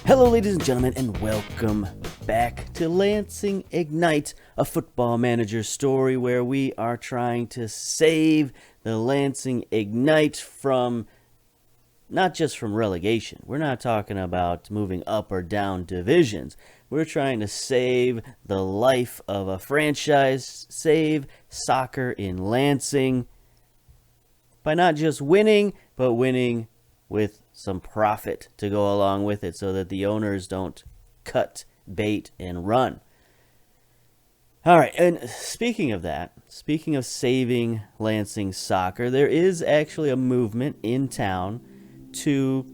Hello, ladies and gentlemen, and welcome back to Lansing Ignite, a football manager story where we are trying to save the Lansing Ignite from, not just from relegation. We're not talking about moving up or down divisions. We're trying to save the life of a franchise, save soccer in Lansing by not just winning, but winning with some profit to go along with it so that the owners don't cut bait and run. All right, and speaking of that, speaking of saving Lansing soccer, there is actually a movement in town to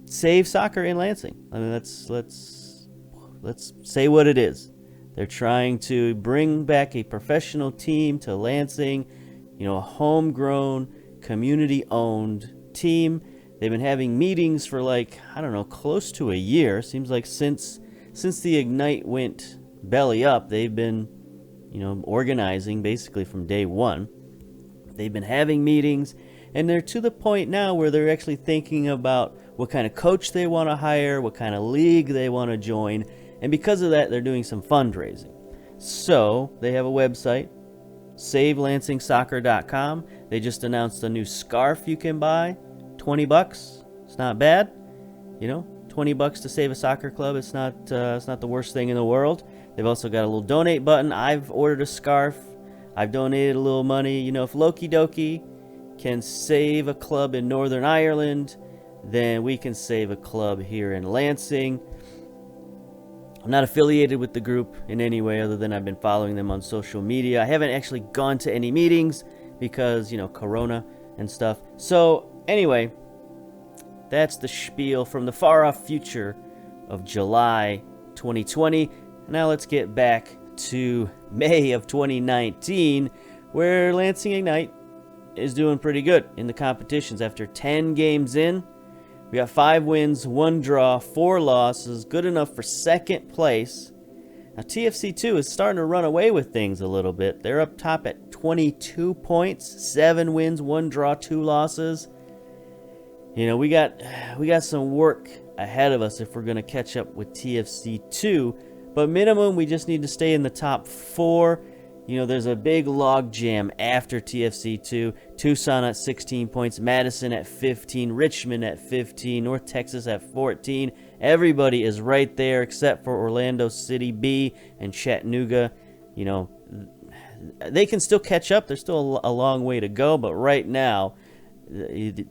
save soccer in Lansing. I mean, let's say what it is. They're trying to bring back a professional team to Lansing, a homegrown, community-owned team. They've been having meetings for close to a year. Seems like since the Ignite went belly up, they've been, organizing basically from day one. They've been having meetings, and they're to the point now where they're actually thinking about what kind of coach they want to hire, what kind of league they want to join, and because of that, they're doing some fundraising. So they have a website, SaveLansingSoccer.com. They just announced a new scarf you can buy. $20. It's not bad. $20 to save a soccer club. It's not the worst thing in the world. They've also got a little donate button. I've ordered a scarf. I've donated a little money. If Loki Doki can save a club in Northern Ireland, then we can save a club here in Lansing. I'm not affiliated with the group in any way other than I've been following them on social media. I haven't actually gone to any meetings because, Corona and stuff. So anyway, that's the spiel from the far-off future of July 2020. Now let's get back to May of 2019, where Lansing Ignite is doing pretty good in the competitions. After 10 games in, we got 5 wins, 1 draw, 4 losses, good enough for second place. Now TFC2 is starting to run away with things a little bit. They're up top at 22 points, 7 wins, 1 draw, 2 losses. We got some work ahead of us if we're going to catch up with TFC2. But minimum, we just need to stay in the top 4. There's a big log jam after TFC2. Tucson at 16 points, Madison at 15, Richmond at 15, North Texas at 14. Everybody is right there except for Orlando City B and Chattanooga. They can still catch up. There's still a long way to go, but right now,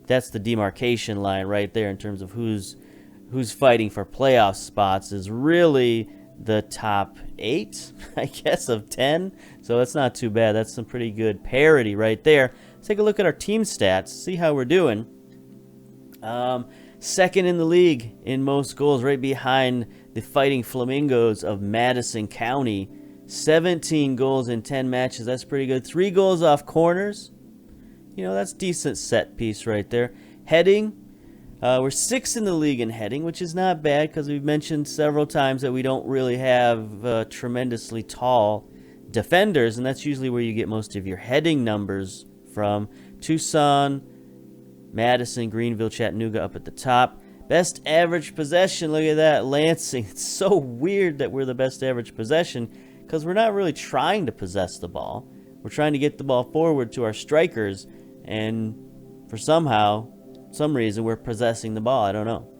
that's the demarcation line right there in terms of who's fighting for playoff spots is really the top 8, I guess, of 10. So that's not too bad. That's some pretty good parity right there. Let's take a look at our team stats, see how we're doing. Second in the league in most goals, right behind the Fighting Flamingos of Madison County. 17 goals in 10 matches. That's pretty good. 3 goals off corners. That's decent set piece right there. Heading, we're 6th in the league in heading, which is not bad because we've mentioned several times that we don't really have tremendously tall defenders, and that's usually where you get most of your heading numbers from. Tucson, Madison, Greenville, Chattanooga up at the top. Best average possession, look at that, Lansing. It's so weird that we're the best average possession because we're not really trying to possess the ball. We're trying to get the ball forward to our strikers, and for some reason, we're possessing the ball. I don't know.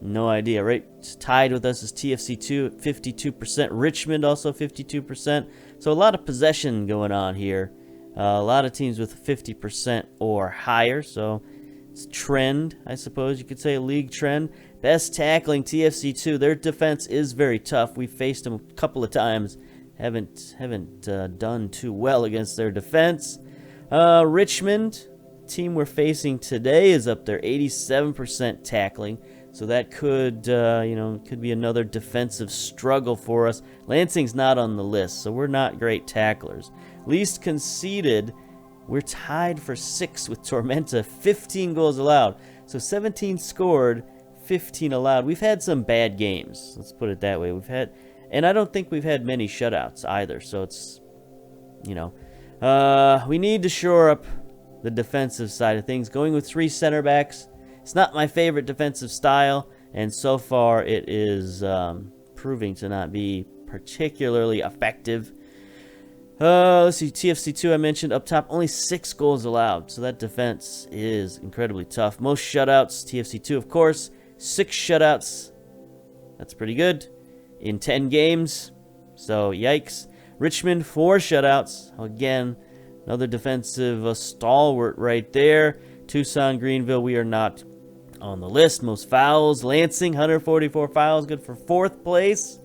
No idea. Right tied with us is TFC2 at 52%. Richmond also 52%. So a lot of possession going on here. A lot of teams with 50% or higher. So it's trend, I suppose you could say, a league trend. Best tackling, TFC2. Their defense is very tough. We faced them a couple of times. Haven't done too well against their defense. Richmond, team we're facing today, is up there, 87% tackling. So that could be another defensive struggle for us. Lansing's not on the list, so we're not great tacklers. Least conceded, we're tied for 6th with Tormenta, 15 goals allowed. So 17 scored, 15 allowed. We've had some bad games, let's put it that way. And I don't think we've had many shutouts either. So it's, we need to shore up the defensive side of things. Going with 3 center backs. It's not my favorite defensive style. and so far it is proving to not be particularly effective. Let's see, TFC2 I mentioned up top, only 6 goals allowed, so that defense is incredibly tough. Most shutouts, TFC2 of course, 6 shutouts, that's pretty good, in 10 games, so yikes. Richmond, 4 shutouts, again, another defensive stalwart right there. Tucson, Greenville, we are not on the list. Most fouls, Lansing, 144 fouls, good for 4th place.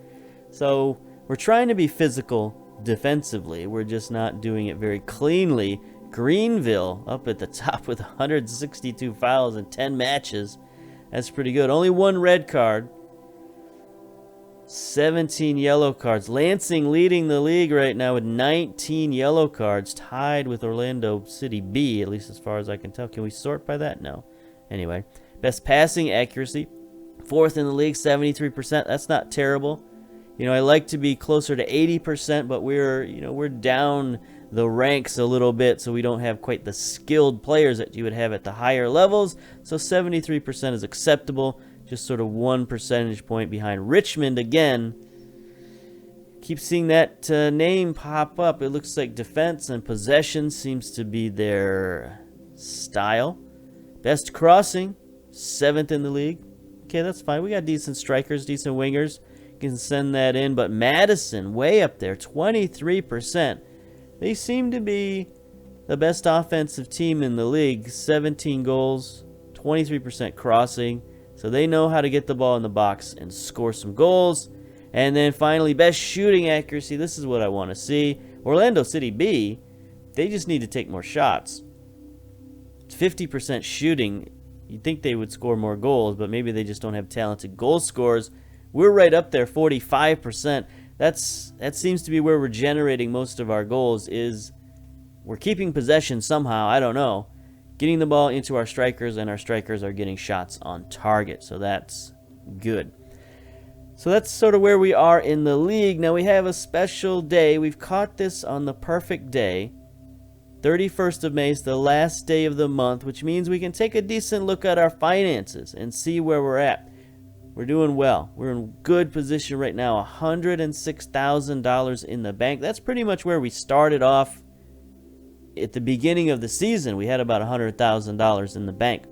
So we're trying to be physical defensively. We're just not doing it very cleanly. Greenville up at the top with 162 fouls in 10 matches. That's pretty good. Only 1 red card. 17 yellow cards. Lansing leading the league right now with 19 yellow cards, tied with Orlando City B, at least as far as I can tell. Can we sort by that? No. Anyway, best passing accuracy, 4th in the league, 73%. That's not terrible. You know, I like to be closer to 80%, but we're down the ranks a little bit, so we don't have quite the skilled players that you would have at the higher levels. So 73% is acceptable, just sort of 1 percentage point behind Richmond again. Keep seeing that name pop up. It looks like defense and possession seems to be their style. Best crossing, 7th in the league. Okay, that's fine. We got decent strikers, decent wingers. Can send that in, but Madison way up there, 23%. They seem to be the best offensive team in the league. 17 goals, 23% crossing, so they know how to get the ball in the box and score some goals. And then finally, best shooting accuracy. This is what I want to see. Orlando City B, they just need to take more shots. It's 50% shooting. You'd think they would score more goals, but maybe they just don't have talented goal scorers. We're right up there, 45%. That seems to be where we're generating most of our goals. Is we're keeping possession somehow, I don't know, getting the ball into our strikers, and our strikers are getting shots on target. So that's good. So that's sort of where we are in the league. Now we have a special day. We've caught this on the perfect day. 31st of May is the last day of the month, which means we can take a decent look at our finances and see where we're at. We're doing well. We're in good position right now. $106,000 in the bank. That's pretty much where we started off at the beginning of the season. We had about $100,000 in the bank.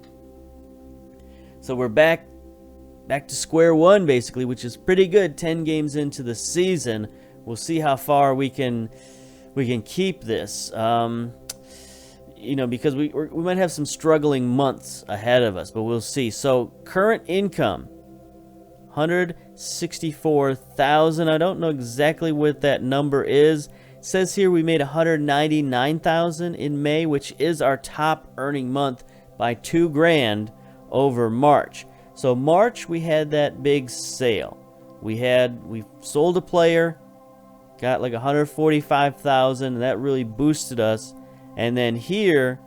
So we're back to square one, basically, which is pretty good. 10 games into the season. We'll see how far we can keep this. Because we might have some struggling months ahead of us, but we'll see. So current income, $164,000. I don't know exactly what that number is. It says here we made $199,000 in May, which is our top earning month by $2,000 over March. So March we had that big sale. We sold a player, got like $145,000, and that really boosted us. And then here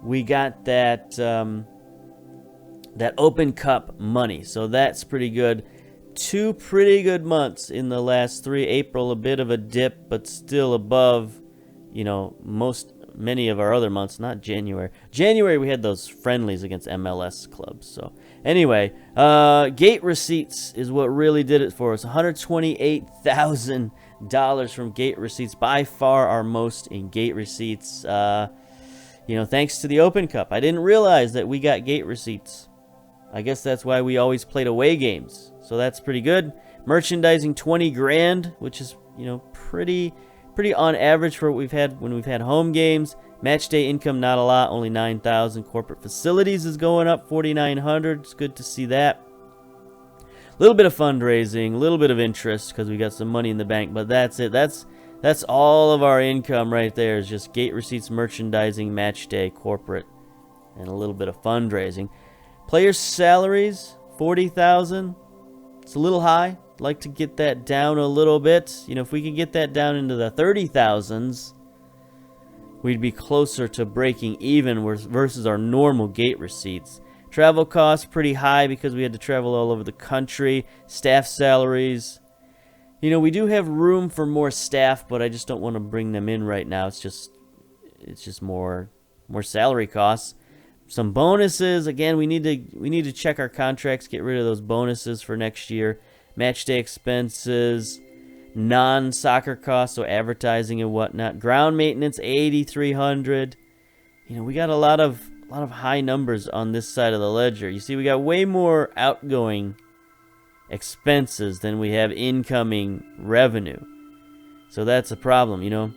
we got that Open Cup money, so that's pretty good. 2 pretty good months in the last 3. April a bit of a dip, but still above, many of our other months. Not January. January we had those friendlies against MLS clubs. So anyway, gate receipts is what really did it for us. $128,000 from gate receipts, by far our most in gate receipts. Thanks to the Open Cup. I didn't realize that we got gate receipts. I guess that's why we always played away games. So that's pretty good. Merchandising, $20,000, which is, pretty on average for what we've had when we've had home games. Match day income, not a lot, only $9,000. Corporate facilities is going up, $4,900. It's good to see that. A little bit of fundraising, a little bit of interest because we got some money in the bank, but that's it. That's all of our income right there, is just gate receipts, merchandising, match day, corporate, and a little bit of fundraising. Players' salaries, $40,000. It's a little high. I'd like to get that down a little bit. If we could get that down into the 30,000s, we'd be closer to breaking even versus our normal gate receipts. Travel costs, pretty high because we had to travel all over the country. Staff salaries. We do have room for more staff, but I just don't want to bring them in right now. It's just more salary costs. Some bonuses. Again, we need to check our contracts, get rid of those bonuses for next year. Match day expenses, non-soccer costs, so advertising and whatnot. Ground maintenance, $8,300. We got a lot of high numbers on this side of the ledger. You see, we got way more outgoing expenses than we have incoming revenue. So that's a problem,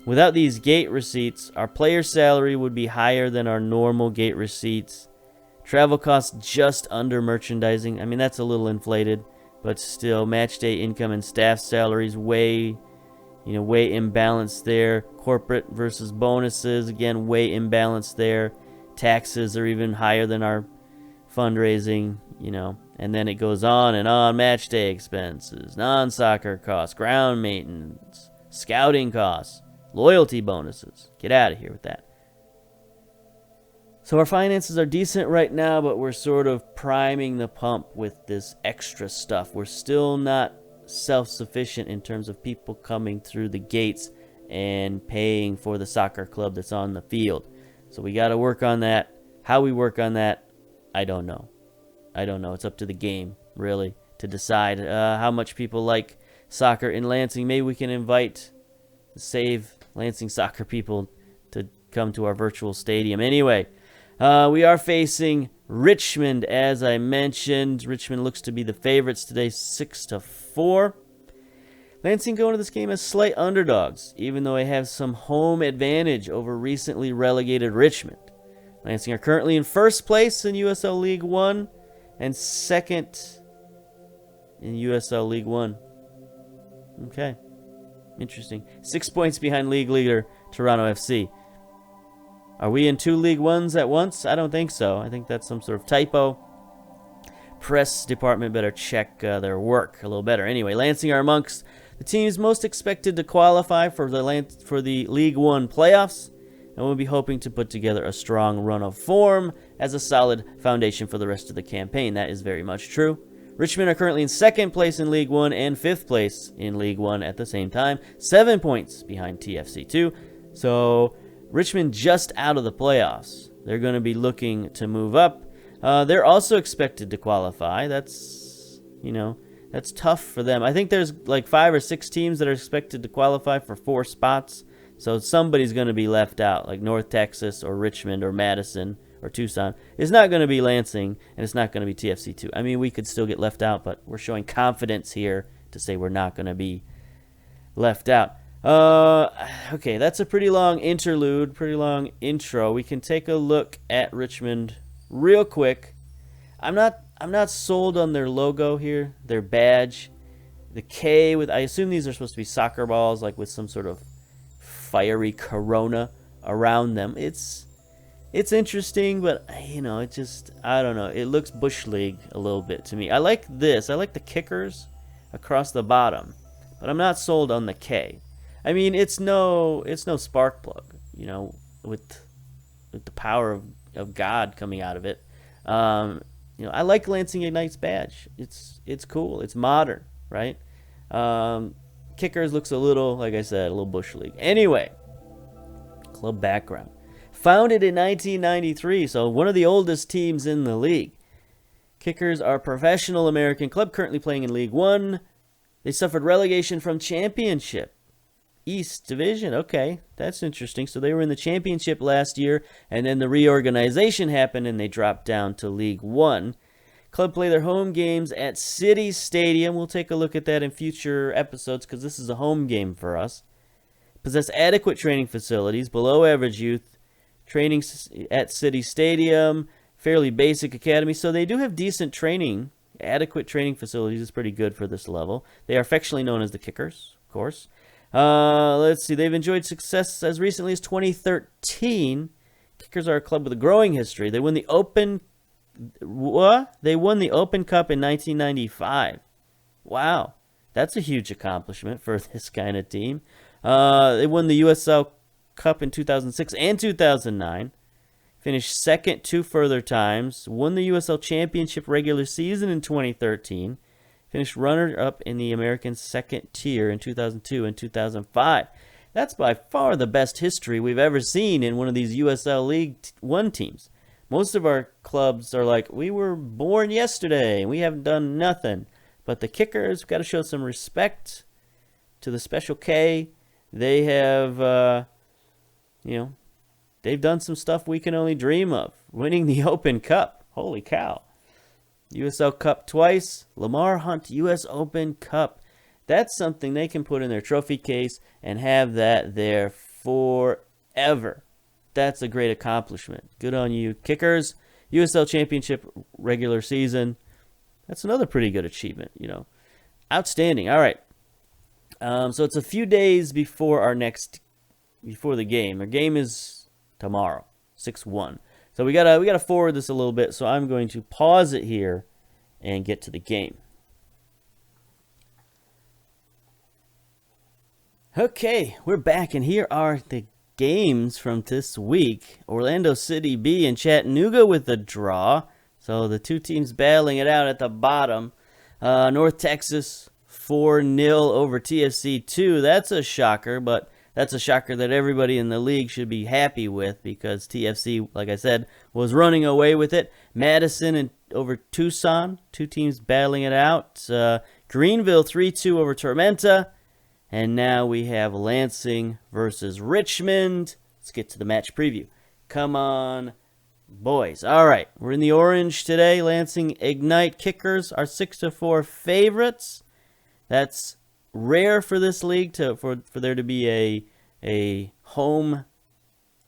Without these gate receipts, our player salary would be higher than our normal gate receipts. Travel costs just under merchandising. I mean, that's a little inflated, but still, match day income and staff salaries way imbalanced there. Corporate versus bonuses, again, way imbalanced there. Taxes are even higher than our fundraising, and then it goes on and on. Match day expenses, non-soccer costs, ground maintenance, scouting costs, loyalty bonuses. Get out of here with that. So our finances are decent right now, but we're sort of priming the pump with this extra stuff. We're still not self-sufficient in terms of people coming through the gates and paying for the soccer club that's on the field. So we got to work on that. How we work on that, I don't know. It's up to the game, really, to decide how much people like soccer in Lansing. Maybe we can invite Save Lansing soccer people to come to our virtual stadium. Anyway, we are facing Richmond, as I mentioned. Richmond looks to be the favorites today, 6-4. Lansing go into this game as slight underdogs, even though they have some home advantage over recently relegated Richmond. Lansing are currently in first place in USL League One and second in USL League One. Okay. Interesting. 6 points behind league leader Toronto FC. Are we in 2 League Ones at once? I don't think so. I think that's some sort of typo. Press department better check their work a little better. Anyway, Lansing are amongst the teams most expected to qualify for the League One playoffs, and we'll be hoping to put together a strong run of form as a solid foundation for the rest of the campaign. That is very much true. Richmond are currently in second place in League One and fifth place in League One at the same time, 7 points behind TFC2. So Richmond just out of the playoffs. They're going to be looking to move up. They're also expected to qualify. That's tough for them. I think there's like 5 or 6 teams that are expected to qualify for 4 spots. So somebody's going to be left out, like North Texas or Richmond or Madison or Tucson. It's not going to be Lansing, and it's not going to be TFC2. I mean, we could still get left out, but we're showing confidence here to say we're not going to be left out. Okay, that's a pretty long interlude, pretty long intro. We can take a look at Richmond real quick. I'm not sold on their logo here, their badge. The K with, I assume these are supposed to be soccer balls, like with some sort of fiery corona around them. It's interesting, but it just, I don't know. It looks Bush League a little bit to me. I like this. I like the kickers across the bottom, but I'm not sold on the K. I mean, it's no spark plug, with the power of God coming out of it. I like Lansing Ignite's badge. It's cool. It's modern, right? Kickers looks a little, like I said, a little Bush League. Anyway, club background. Founded in 1993, so one of the oldest teams in the league. Kickers are a professional American club currently playing in League One. They suffered relegation from Championship East Division. Okay, that's interesting. So they were in the Championship last year, and then the reorganization happened, and they dropped down to League One. Club play their home games at City Stadium. We'll take a look at that in future episodes because this is a home game for us. Possess adequate training facilities, below average youth, training at City Stadium, fairly basic academy. So they do have decent training. Adequate training facilities is pretty good for this level. They are affectionately known as the Kickers, of course. Let's see. They've enjoyed success as recently as 2013. Kickers are a club with a growing history. They won the Open Cup in 1995. Wow. That's a huge accomplishment for this kind of team. They won the USL Cup in 2006 and 2009. Finished second 2 further times. Won the USL Championship regular season in 2013. Finished runner-up in the American second tier in 2002 and 2005. That's by far the best history we've ever seen in one of these USL League One teams. Most of our clubs are like, we were born yesterday and we haven't done nothing. But the Kickers, got to show some respect to the Special K. They have, they've done some stuff we can only dream of. Winning the Open Cup. Holy cow. USL Cup twice. Lamar Hunt US Open Cup. That's something they can put in their trophy case and have that there forever. That's a great accomplishment. Good on you, Kickers. USL Championship regular season. That's another pretty good achievement, Outstanding. All right. So it's a few days before the game. Our game is tomorrow, 6-1. So we gotta forward this a little bit. So I'm going to pause it here and get to the game. Okay, we're back, and here are the games from this week. Orlando City B and Chattanooga with a draw. So the two teams battling it out at the bottom. North Texas 4-0 over TFC 2. That's a shocker, but that's a shocker that everybody in the league should be happy with because TFC, like I said, was running away with it. Madison and over Tucson, two teams battling it out. Greenville 3-2 over Tormenta. And now we have Lansing versus Richmond. Let's get to the match preview. Come on, boys. All right, we're in the orange today. Lansing Ignite Kickers are 6-4 favorites. That's rare for this league for there to be a home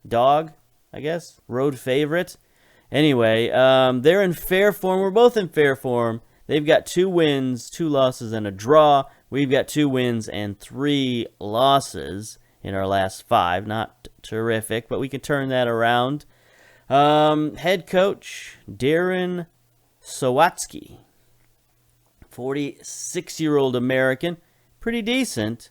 dog, I guess, road favorite. Anyway, they're in fair form. We're both in fair form. They've got 2 wins, 2 losses, and a draw. We've got 2 wins and 3 losses in our last 5. Not terrific, but we can turn that around. Head coach Darren Sawatsky, 46-year-old American, pretty decent.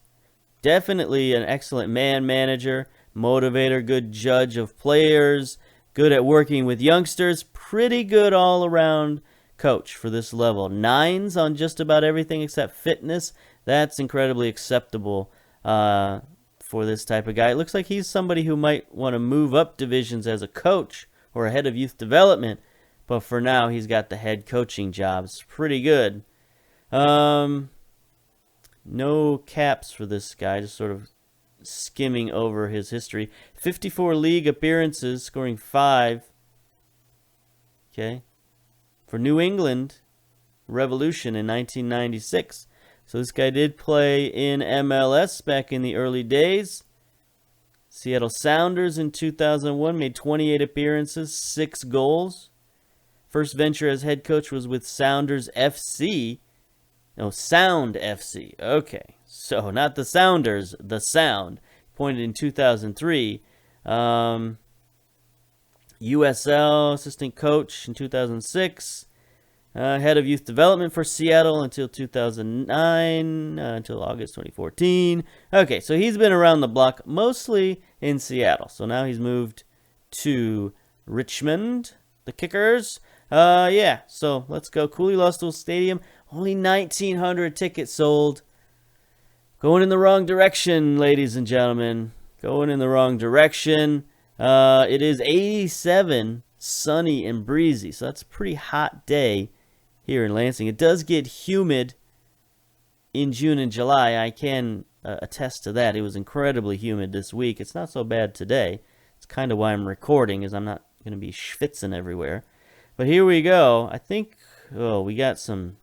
Definitely an excellent manager, motivator, good judge of players, good at working with youngsters, pretty good all-around coach for this level. 9s on just about everything except fitness. That's incredibly acceptable for this type of guy. It looks like he's somebody who might want to move up divisions as a coach or a head of youth development, but for now he's got the head coaching job. It's pretty good. No caps for this guy, just sort of skimming over his history. 54 league appearances, scoring 5. Okay. For New England Revolution in 1996. So this guy did play in MLS back in the early days. Seattle Sounders in 2001 made 28 appearances, 6 goals. First venture as head coach was with Sounders FC. No, Sound FC. Okay, so not the Sounders, the Sound. Appointed in 2003. USL assistant coach in 2006. Head of youth development for Seattle until 2009, until August 2014. Okay, so he's been around the block, mostly in Seattle. So now he's moved to Richmond, the Kickers. Yeah, so let's go. Cooley Lustell Stadium, only 1,900 tickets sold. Going in the wrong direction, ladies and gentlemen. Going in the wrong direction. It is 87, sunny and breezy, so that's a pretty hot day here in Lansing. It does get humid in June and July. I can attest to that. It was incredibly humid this week. It's not so bad today. It's kind of why I'm recording, is I'm not going to be schwitzing everywhere. But here we go. I think, we got some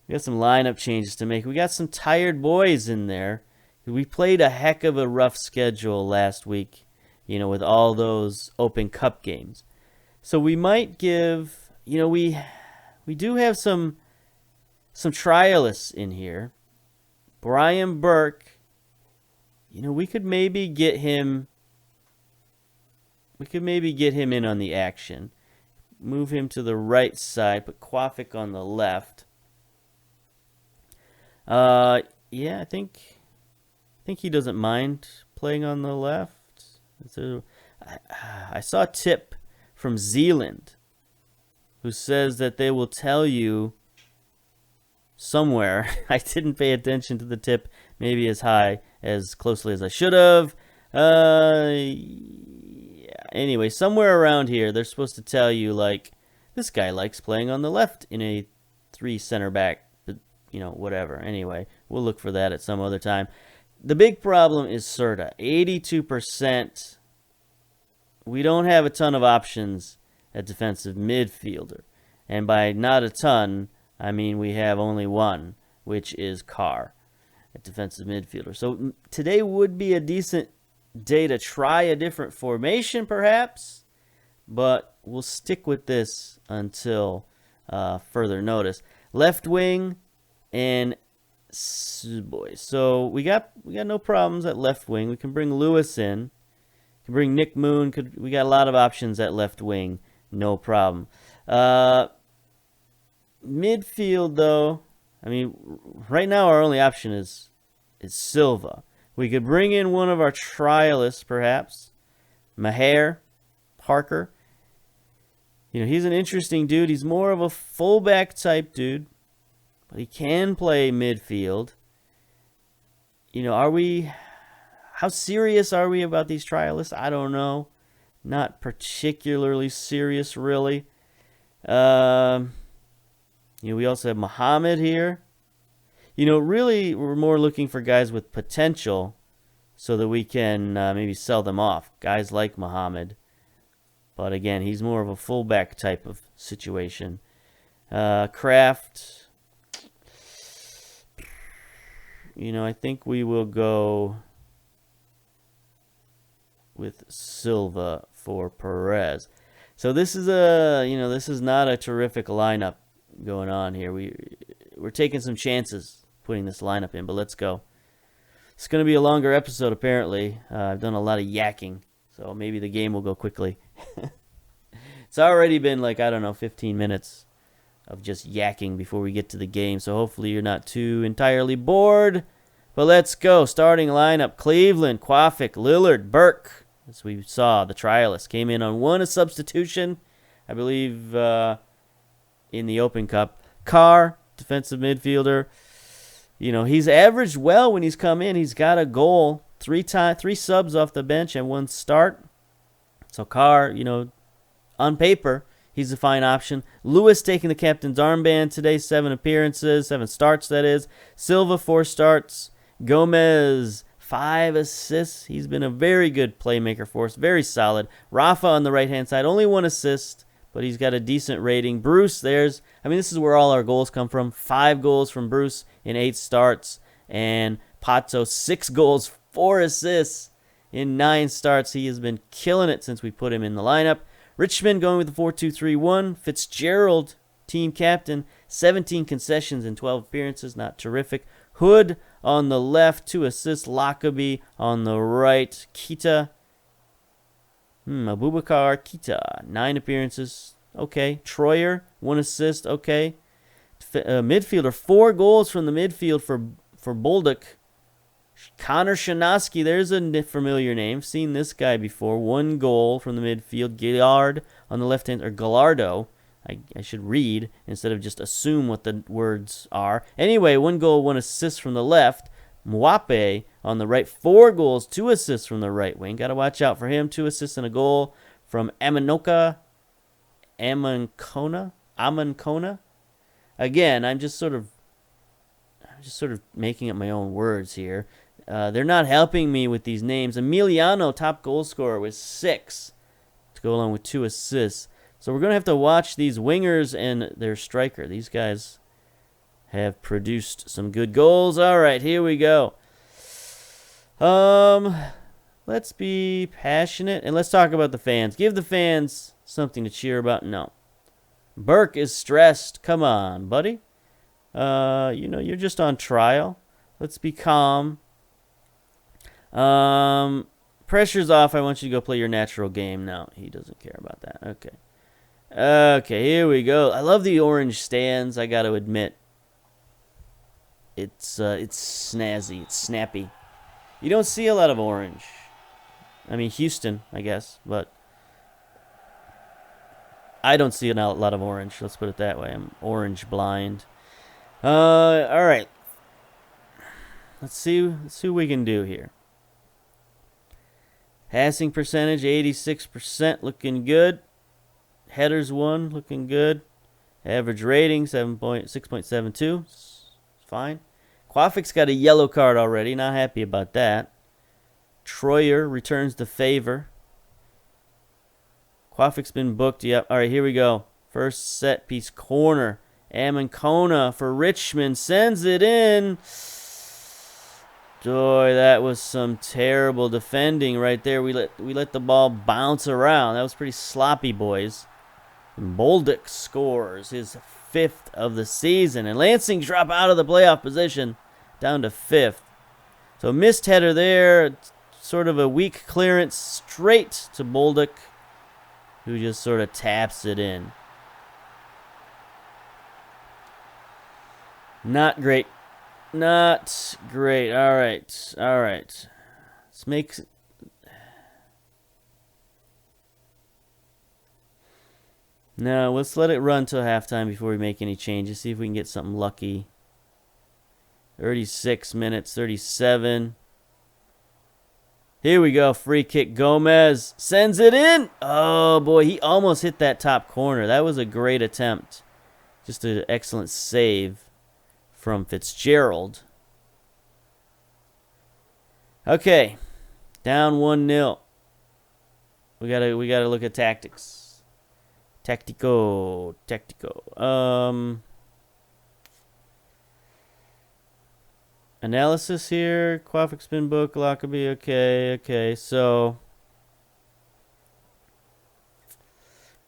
lineup changes to make. We got some tired boys in there. We played a heck of a rough schedule last week, with all those Open Cup games. So we might give, we do have some trialists in here. Brian Burke, we could maybe get him in on the action. Move him to the right side, put Kwafik on the left. Yeah, I think he doesn't mind playing on the left. So I saw a tip from Zealand who says that they will tell you somewhere. I didn't pay attention to the tip maybe as closely as I should have. Yeah, Anyway, somewhere around here, they're supposed to tell you, like, this guy likes playing on the left in a 3 center back, but, you know, whatever. Anyway, we'll look for that at some other time. The big problem is Serta. 82%. We don't have a ton of options at defensive midfielder. And by not a ton, I mean we have only one, which is Carr at defensive midfielder. So today would be a decent day to try a different formation, perhaps. But we'll stick with this until further notice. Left wing and boys. So we got no problems at left wing. We can bring Lewis in. We can bring Nick Moon. We got a lot of options at left wing. No problem. Midfield, though, I mean, right now our only option is Silva. We could bring in one of our trialists, perhaps. Maher, Parker. You know, he's an interesting dude. He's more of a fullback type dude, but he can play midfield. You know, how serious are we about these trialists? I don't know. Not particularly serious, really. You know, we also have Muhammad here. You know, really, we're more looking for guys with potential so that we can maybe sell them off. Guys like Muhammad. But again, he's more of a fullback type of situation. Kraft. You know, I think we will go with Silva for Perez. So this is this is not a terrific lineup going on here. We're taking some chances putting this lineup in, but let's go. It's going to be a longer episode, apparently. I've done a lot of yakking, so maybe the game will go quickly. It's already been, like, I don't know, 15 minutes of just yakking before we get to the game, so hopefully you're not too entirely bored. But let's go. Starting lineup, Cleveland, Quafic, Lillard, Burke. As we saw, the trialist came in on one substitution, I believe, in the Open Cup. Carr, defensive midfielder. You know, he's averaged well when he's come in. He's got a goal, 3 subs off the bench and 1 start. So Carr, you know, on paper, he's a fine option. Lewis taking the captain's armband today, 7 appearances, 7 starts, that is. Silva, 4 starts. Gomez, 5 assists. He's been a very good playmaker for us, very solid. Rafa on the right-hand side, only 1 assist, but he's got a decent rating. Bruce, this is where all our goals come from. 5 goals from Bruce in 8 starts. And Pato, 6 goals, 4 assists in 9 starts. He has been killing it since we put him in the lineup. Richmond going with the 4-2-3-1. Fitzgerald, team captain, 17 concessions in 12 appearances. Not terrific. Hood on the left, 2 assists. Lockerbie on the right. Kita. Abubakar Kita, 9 appearances. Okay. Troyer, 1 assist. Okay. Midfielder, 4 goals from the midfield for Bolduc. Connor Shinosky, there's a familiar name. Seen this guy before. 1 goal from the midfield. Gillard on the left hand, or Gallardo. I should read instead of just assume what the words are. Anyway, 1 goal, 1 assist from the left. Mwape on the right, 4 goals, 2 assists from the right wing. Got to watch out for him. 2 assists and a goal from Amankona. Again, I'm just sort of making up my own words here. They're not helping me with these names. Emiliano, top goal scorer, with 6 to go along with 2 assists. So we're going to have to watch these wingers and their striker. These guys have produced some good goals. All right, here we go. Let's be passionate and let's talk about the fans. Give the fans something to cheer about. No. Burke is stressed. Come on, buddy. You're just on trial. Let's be calm. Pressure's off. I want you to go play your natural game. No, he doesn't care about that. Okay. Okay, here we go. I love the orange stands, I got to admit. It's snazzy. It's snappy. You don't see a lot of orange. I mean, Houston, I guess, but I don't see a lot of orange. Let's put it that way. I'm orange blind. All right. Let's see what we can do here. Passing percentage, 86%, looking good. Headers 1, looking good. Average rating, 6.72. Fine. Quafik's got a yellow card already. Not happy about that. Troyer returns the favor. Quafik's been booked. Yep. All right, here we go. First set piece corner. Amankona for Richmond sends it in. Boy, that was some terrible defending right there. We let the ball bounce around. That was pretty sloppy, boys. And Bolduc scores his 5th of the season. And Lansing drop out of the playoff position down to 5th. So missed header there. Sort of a weak clearance straight to Bolduc, who just sort of taps it in. Not great. Not great. All right. All right. Let's make... No, let's let it run till halftime before we make any changes. See if we can get something lucky. 36 minutes, 37. Here we go. Free kick. Gomez sends it in. Oh, boy. He almost hit that top corner. That was a great attempt. Just an excellent save from Fitzgerald. Okay. Down 1-0. We gotta look at tactics. Tactico. Analysis here. Quafik's been booked. Lockerbie. Okay. So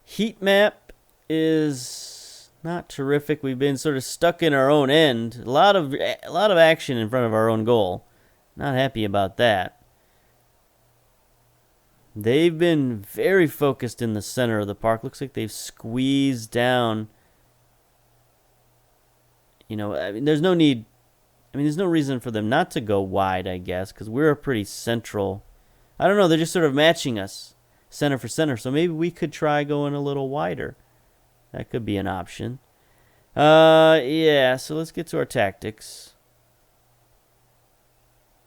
heat map is not terrific. We've been sort of stuck in our own end. A lot of action in front of our own goal. Not happy about that. They've been very focused in the center of the park. Looks like they've squeezed down. You know, I mean, there's no reason for them not to go wide, I guess, because we're a pretty central. I don't know. They're just sort of matching us center for center. So maybe we could try going a little wider. That could be an option. Yeah, so let's get to our tactics.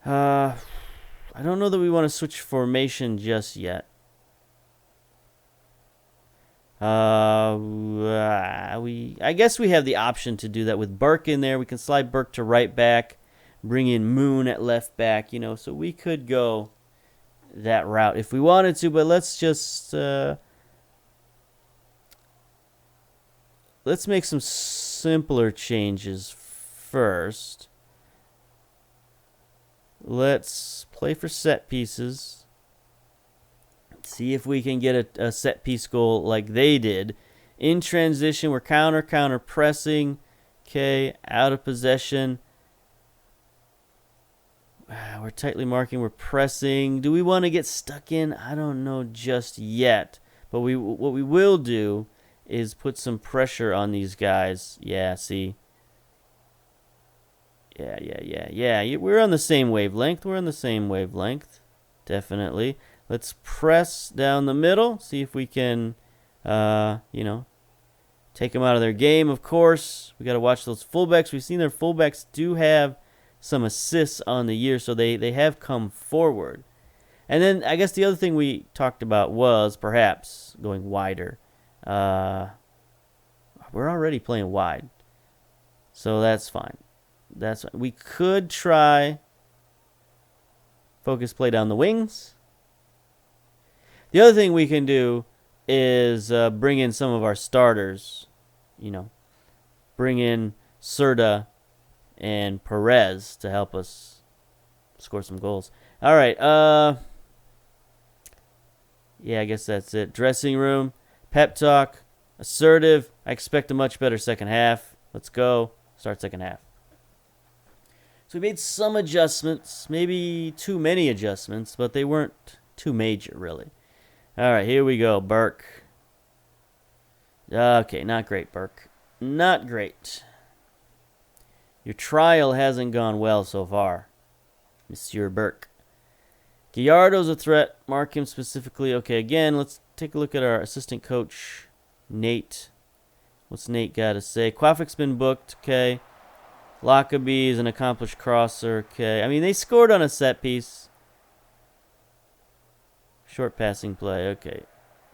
I don't know that we want to switch formation just yet. I guess we have the option to do that with Burke in there. We can slide Burke to right back, bring in Moon at left back, you know, so we could go that route if we wanted to, but let's just let's make some simpler changes first. Let's play for set pieces. See if we can get a set piece goal like they did. In transition, we're counter pressing. Okay, out of possession. We're tightly marking. We're pressing. Do we want to get stuck in? I don't know just yet. But what we will do is put some pressure on these guys. Yeah, see. Yeah. We're on the same wavelength. Definitely. Let's press down the middle. See if we can, take them out of their game, of course. We got to watch those fullbacks. We've seen their fullbacks do have some assists on the year, so they have come forward. And then I guess the other thing we talked about was perhaps going wider. We're already playing wide, so that's fine. We could try focus play down the wings. The other thing we can do is bring in some of our starters. You know, bring in Serta and Perez to help us score some goals. All right. Yeah, I guess that's it. Dressing room, pep talk, assertive. I expect a much better second half. Let's go. Start second half. So we made some adjustments, maybe too many adjustments, but they weren't too major, really. All right, here we go. Burke. Okay, not great, Burke. Not great. Your trial hasn't gone well so far, Monsieur Burke. Gallardo's a threat. Mark him specifically. Okay, again, let's take a look at our assistant coach, Nate. What's Nate got to say? Quafik's been booked. Okay. Lockerbie is an accomplished crosser. Okay. I mean, they scored on a set piece. Short passing play. Okay.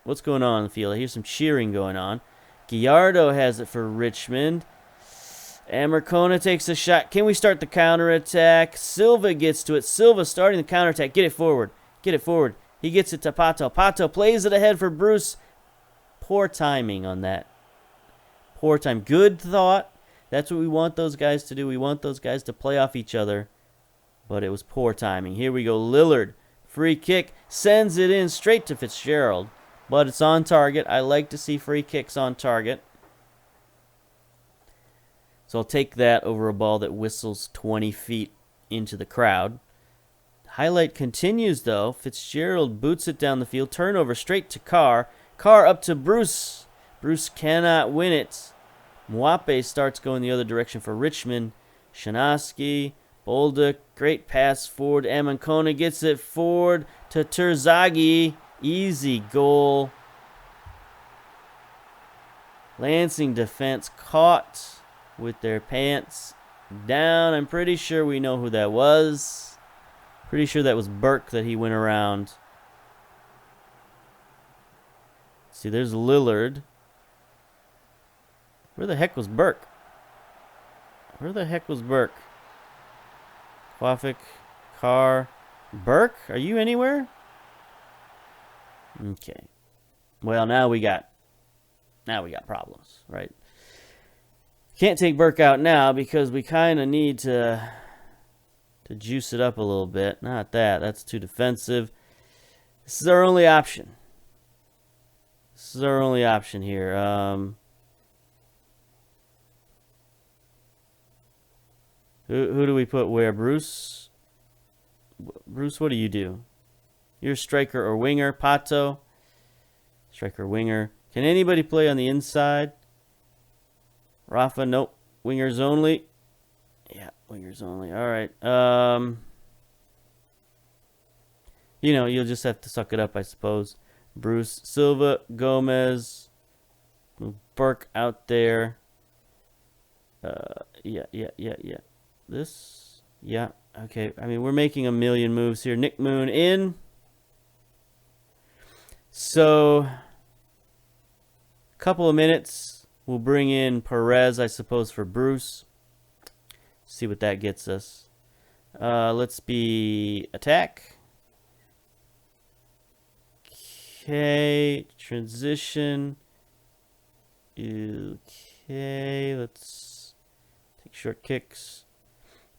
What's going on in the field? I hear some cheering going on. Gallardo has it for Richmond. And Marcona takes a shot. Can we start the counterattack? Silva gets to it. Silva starting the counterattack. Get it forward. Get it forward. He gets it to Pato. Pato plays it ahead for Bruce. Poor timing on that. Poor time. Good thought. That's what we want those guys to do. We want those guys to play off each other. But it was poor timing. Here we go. Lillard. Free kick. Sends it in straight to Fitzgerald. But it's on target. I like to see free kicks on target. So I'll take that over a ball that whistles 20 feet into the crowd. Highlight continues, though. Fitzgerald boots it down the field. Turnover straight to Carr. Carr up to Bruce. Bruce cannot win it. Mwape starts going the other direction for Richmond. Shanaski. Bolduc. Great pass forward. Amankona gets it forward to Terzaghi. Easy goal. Lansing defense caught with their pants down. I'm pretty sure we know who that was. Pretty sure that was Burke that he went around. See, there's Lillard. Where the heck was Burke? Where the heck was Burke? Quafic, Carr, Burke? Are you anywhere? Okay. Well, now we got problems, right? Can't take Burke out now because we kind of need to juice it up a little bit. Not that. That's too defensive. This is our only option. This is our only option here. Who do we put where? Bruce? Bruce, what do you do? You're striker or winger. Pato. Striker, winger. Can anybody play on the inside? Rafa, nope. Wingers only. Yeah, wingers only. All right. You know, you'll just have to suck it up, I suppose. Bruce, Silva, Gomez, Burke out there. Yeah. This, yeah. Okay. I mean, we're making a million moves here. Nick Moon in. So, couple of minutes. We'll bring in Perez, I suppose, for Bruce. See what that gets us. Let's be attack. Okay, transition. Okay, let's take short kicks.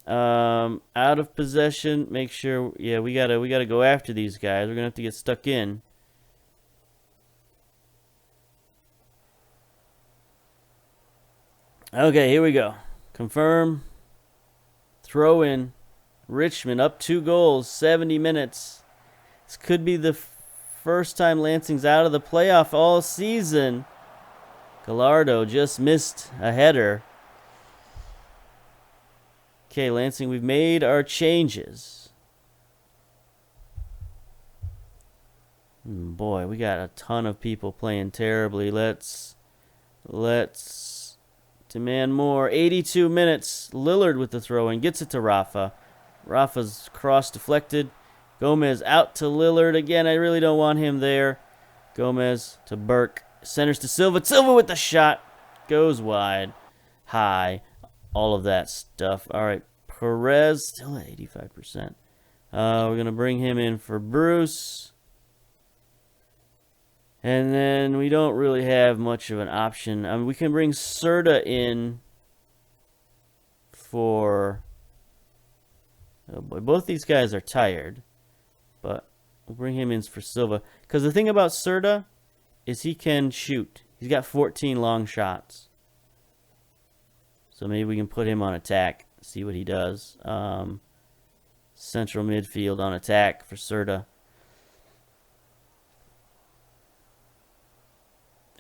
Out of possession. Make sure. Yeah, we gotta go after these guys. We're gonna have to get stuck in. Okay, here we go. Confirm. Throw in. Richmond up 2 goals, 70 minutes. This could be the first time Lansing's out of the playoff all season. Gallardo just missed a header. Okay, Lansing, we've made our changes. Boy, we got a ton of people playing terribly. Let's demand more. 82 minutes. Lillard with the throw-in. Gets it to Rafa. Rafa's cross deflected. Gomez out to Lillard. Again, I really don't want him there. Gomez to Burke. Centers to Silva. Silva with the shot. Goes wide. High. All of that stuff. All right. Perez still at 85%. We're going to bring him in for Bruce. And then we don't really have much of an option. I mean, we can bring Serta in for... Oh boy, both these guys are tired. But we'll bring him in for Silva. Because the thing about Serta is he can shoot. He's got 14 long shots. So maybe we can put him on attack. See what he does. Central midfield on attack for Serta.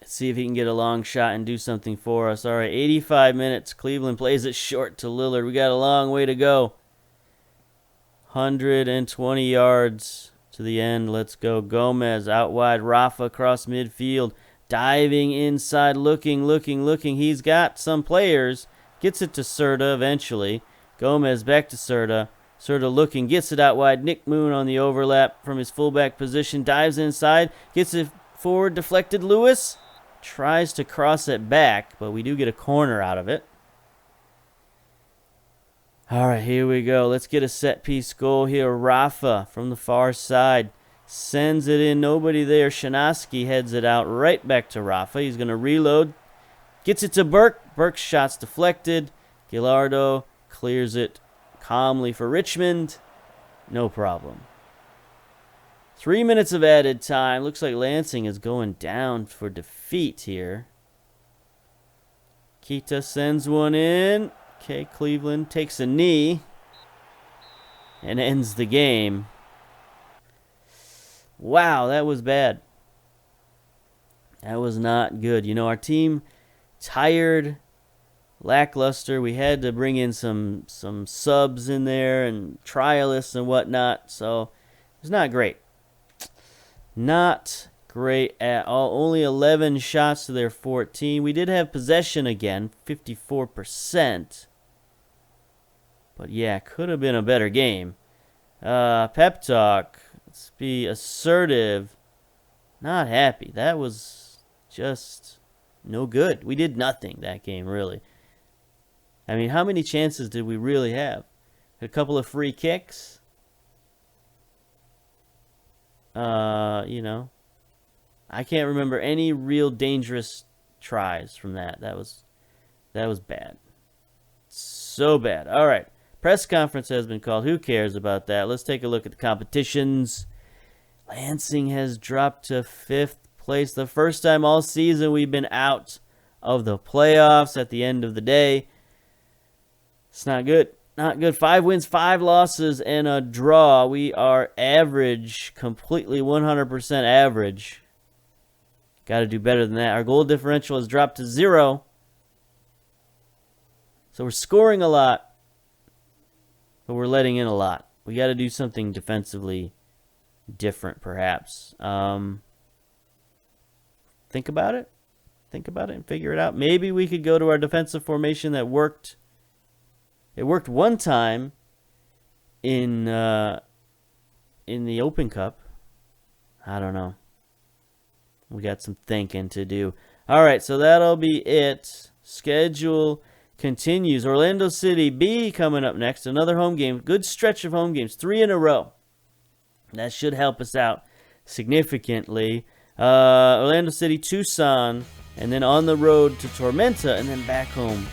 See if he can get a long shot and do something for us. All right, 85 minutes. Cleveland plays it short to Lillard. We got a long way to go. 120 yards to the end. Let's go. Gomez out wide. Rafa across midfield. Diving inside. Looking. He's got some players. Gets it to Serta eventually. Gomez back to Serta. Sort of looking, gets it out wide. Nick Moon on the overlap from his fullback position. Dives inside, gets it forward, deflected. Lewis tries to cross it back, but we do get a corner out of it. All right, here we go. Let's get a set-piece goal here. Rafa from the far side sends it in. Nobody there. Shanaski heads it out right back to Rafa. He's going to reload. Gets it to Burke. Burke's shot's deflected. Gallardo clears it calmly for Richmond. No problem. 3 minutes of added time. Looks like Lansing is going down for defeat here. Kita sends one in. Okay, Cleveland takes a knee and ends the game. Wow, that was bad. That was not good. You know, our team tired, lackluster. We had to bring in some subs in there and trialists and whatnot. So it was not great. Not great at all. Only 11 shots to their 14. We did have possession again, 54%. But yeah, could have been a better game. Pep talk. Let's be assertive. Not happy. That was just no good. We did nothing that game, really. I mean, how many chances did we really have? A couple of free kicks. You know, I can't remember any real dangerous tries from that. That was bad. So bad. All right. Press conference has been called. Who cares about that? Let's take a look at the competitions. Lansing has dropped to 5th place. The first time all season we've been out of the playoffs at the end of the day. It's not good. Not good. 5 wins, 5 losses, and a draw. We are average, completely 100% average. Got to do better than that. Our goal differential has dropped to 0. So we're scoring a lot, but we're letting in a lot. We got to do something defensively different, perhaps. Think about it. Think about it and figure it out. Maybe we could go to our defensive formation that worked. It worked one time in the Open Cup. I don't know. We got some thinking to do. All right, so that'll be it. Schedule continues. Orlando City B coming up next. Another home game. Good stretch of home games. 3 in a row. That should help us out significantly. Orlando City, Tucson, and then on the road to Tormenta, and then back home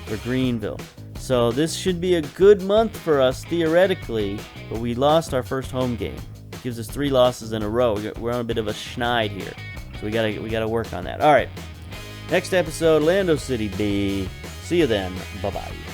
for Greenville. So this should be a good month for us, theoretically, but we lost our first home game. It gives us 3 losses in a row. We're on a bit of a schneid here. So we gotta work on that. All right. Next episode, Orlando City B. See you then. Bye-bye.